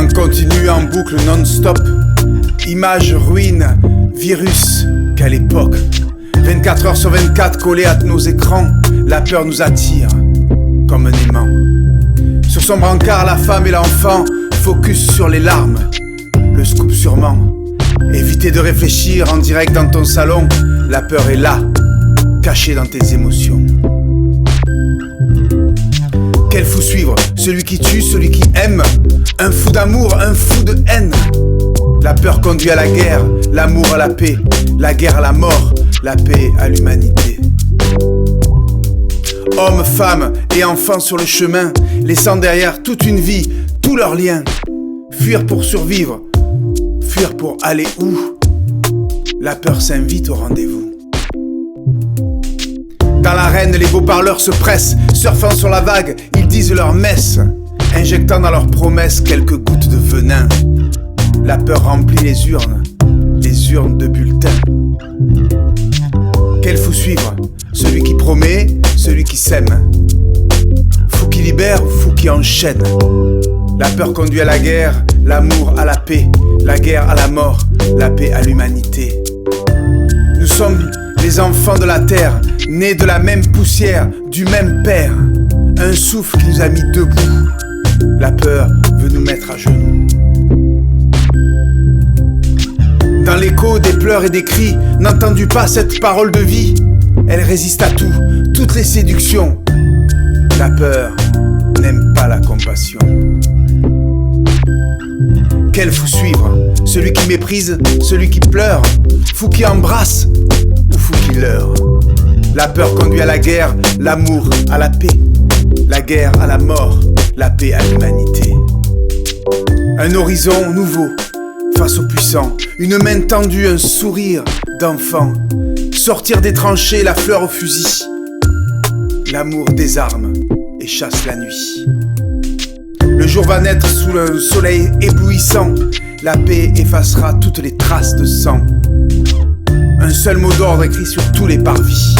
En continu, en boucle non-stop. Images, ruines, virus, quelle époque. 24 heures sur 24 collés à nos écrans. La peur nous attire comme un aimant. Sur son brancard, la femme et l'enfant. Focus sur les larmes, le scoop sûrement. Évitez de réfléchir en direct dans ton salon. La peur est là, cachée dans tes émotions. Quel fou suivre, celui qui tue, celui qui aime. Un fou d'amour, un fou de haine. La peur conduit à la guerre, l'amour à la paix. La guerre à la mort, la paix à l'humanité. Hommes, femmes et enfants sur le chemin, laissant derrière toute une vie, tous leurs liens. Fuir pour survivre, fuir pour aller où? La peur s'invite au rendez-vous. Dans l'arène, les beaux parleurs se pressent, surfant sur la vague, ils disent leur messe, injectant dans leurs promesses quelques gouttes de venin. La peur remplit les urnes de bulletins. Quel fou suivre, celui qui promet, celui qui sème. Fou qui libère, fou qui enchaîne. La peur conduit à la guerre, l'amour à la paix, la guerre à la mort, la paix à l'humanité. Nous sommes les enfants de la terre, nés de la même poussière, du même père. Un souffle qui nous a mis debout. La peur veut nous mettre à genoux. Dans l'écho des pleurs et des cris, n'entends-tu pas cette parole de vie? Elle résiste à tout, toutes les séductions. La peur n'aime pas la compassion. Quel fou suivre, celui qui méprise, celui qui pleure, fou qui embrasse ou fou qui leurre. La peur conduit à la guerre, l'amour à la paix, la guerre à la mort, la paix à l'humanité. Un horizon nouveau face aux puissants, une main tendue, un sourire d'enfant. Sortir des tranchées, la fleur au fusil. L'amour désarme et chasse la nuit. Le jour va naître sous un soleil éblouissant. La paix effacera toutes les traces de sang. Un seul mot d'ordre écrit sur tous les parvis.